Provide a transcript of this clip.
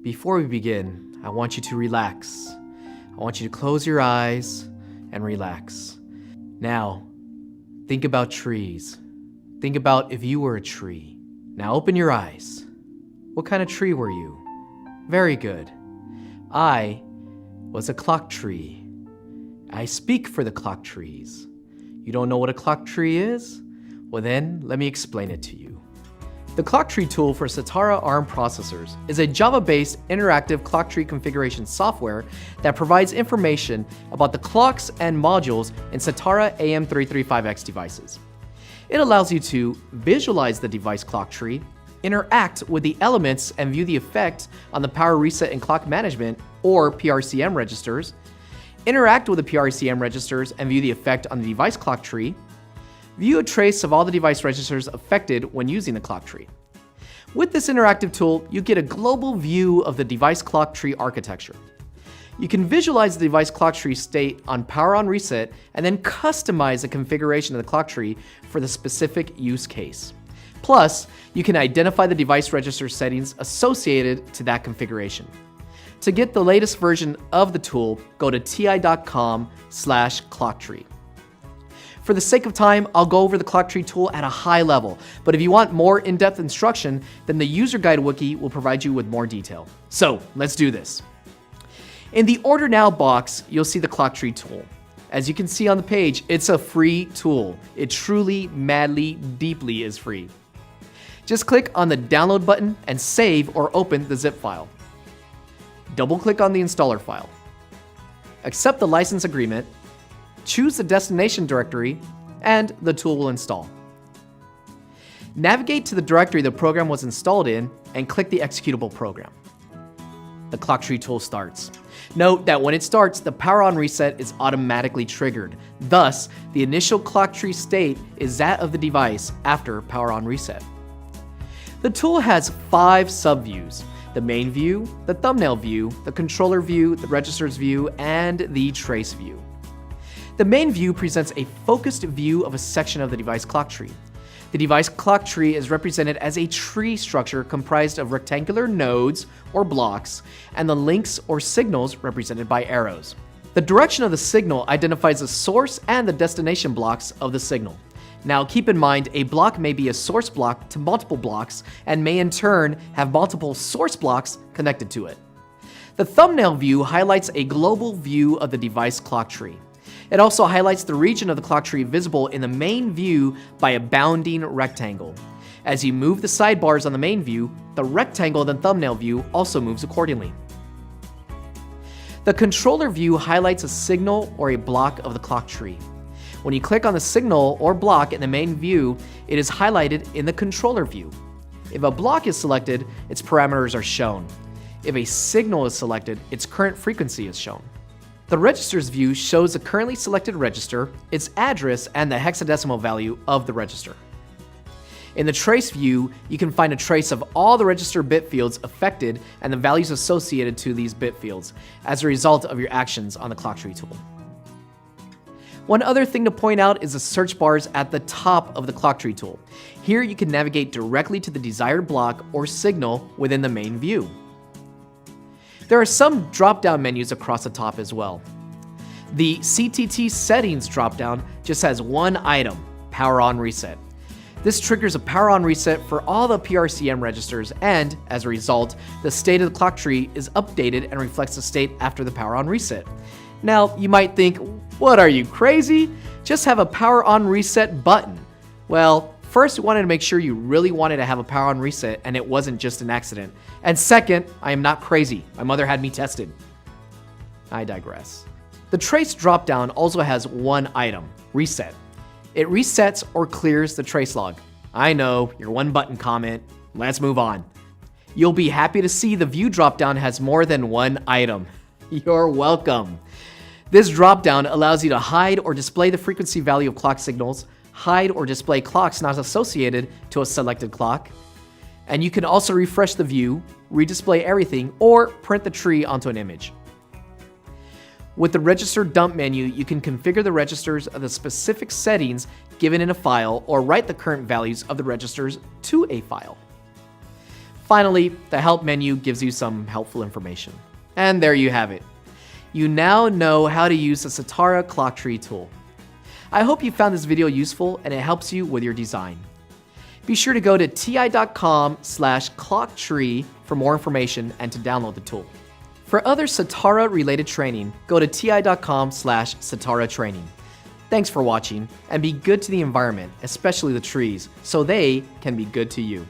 Before we begin, I want you to relax. I want you to close your eyes and relax. Now, think about trees. Think about if you were a tree. Now open your eyes. What kind of tree were you? Very good. I was a clock tree. I speak for the clock trees. You don't know what a clock tree is? Well then, let me explain it to you. The clock tree tool for Satara ARM processors is a Java-based interactive clock tree configuration software that provides information about the clocks and modules in Satara AM335X devices. It allows you to visualize the device clock tree, interact with the elements and view the effect on the power reset and clock management, or PRCM registers, interact with the PRCM registers and view the effect on the device clock tree, view a trace of all the device registers affected when using the clock tree. With this interactive tool, you get a global view of the device clock tree architecture. You can visualize the device clock tree state on power on reset and then customize the configuration of the clock tree for the specific use case. Plus, you can identify the device register settings associated to that configuration. To get the latest version of the tool, go to ti.com/clocktree. For the sake of time, I'll go over the clock tree tool at a high level, but if you want more in-depth instruction, then the user guide wiki will provide you with more detail. So, let's do this. In the Order Now box, you'll see the clock tree tool. As you can see on the page, it's a free tool. It truly, madly, deeply is free. Just click on the download button and save or open the zip file. Double-click on the installer file. Accept the license agreement, choose the destination directory, and the tool will install. Navigate to the directory the program was installed in and click the executable program. The clock tree tool starts. Note that when it starts, the power on reset is automatically triggered. Thus, the initial clock tree state is that of the device after power on reset. The tool has 5 subviews: the main view, the thumbnail view, the controller view, the registers view, and the trace view. The main view presents a focused view of a section of the device clock tree. The device clock tree is represented as a tree structure comprised of rectangular nodes or blocks, and the links or signals represented by arrows. The direction of the signal identifies the source and the destination blocks of the signal. Now keep in mind, a block may be a source block to multiple blocks and may in turn have multiple source blocks connected to it. The thumbnail view highlights a global view of the device clock tree. It also highlights the region of the clock tree visible in the main view by a bounding rectangle. As you move the sidebars on the main view, the rectangle in the thumbnail view also moves accordingly. The controller view highlights a signal or a block of the clock tree. When you click on the signal or block in the main view, it is highlighted in the controller view. If a block is selected, its parameters are shown. If a signal is selected, its current frequency is shown. The registers view shows the currently selected register, its address, and the hexadecimal value of the register. In the trace view, you can find a trace of all the register bit fields affected and the values associated to these bit fields as a result of your actions on the clock tree tool. One other thing to point out is the search bars at the top of the clock tree tool. Here you can navigate directly to the desired block or signal within the main view. There are some drop-down menus across the top as well. The CTT settings drop-down just has one item, power on reset. This triggers a power on reset for all the PRCM registers, and as a result, the state of the clock tree is updated and reflects the state after the power on reset. Now, you might think, what are you, crazy? Just have a power on reset button. Well, first, we wanted to make sure you really wanted to have a power on reset and it wasn't just an accident. And second, I am not crazy. My mother had me tested. I digress. The trace dropdown also has one item, reset. It resets or clears the trace log. I know, your one button comment. Let's move on. You'll be happy to see the view dropdown has more than one item. You're welcome. This dropdown allows you to hide or display the frequency value of clock signals, hide or display clocks not associated to a selected clock, and you can also refresh the view, redisplay everything, or print the tree onto an image. With the register dump menu, you can configure the registers of the specific settings given in a file or write the current values of the registers to a file. Finally, the help menu gives you some helpful information. And there you have it. You now know how to use the Satara clock tree tool. I hope you found this video useful and it helps you with your design. Be sure to go to ti.com/clocktree for more information and to download the tool. For other Satara related training, go to ti.com/Satara training. Thanks for watching, and be good to the environment, especially the trees, so they can be good to you.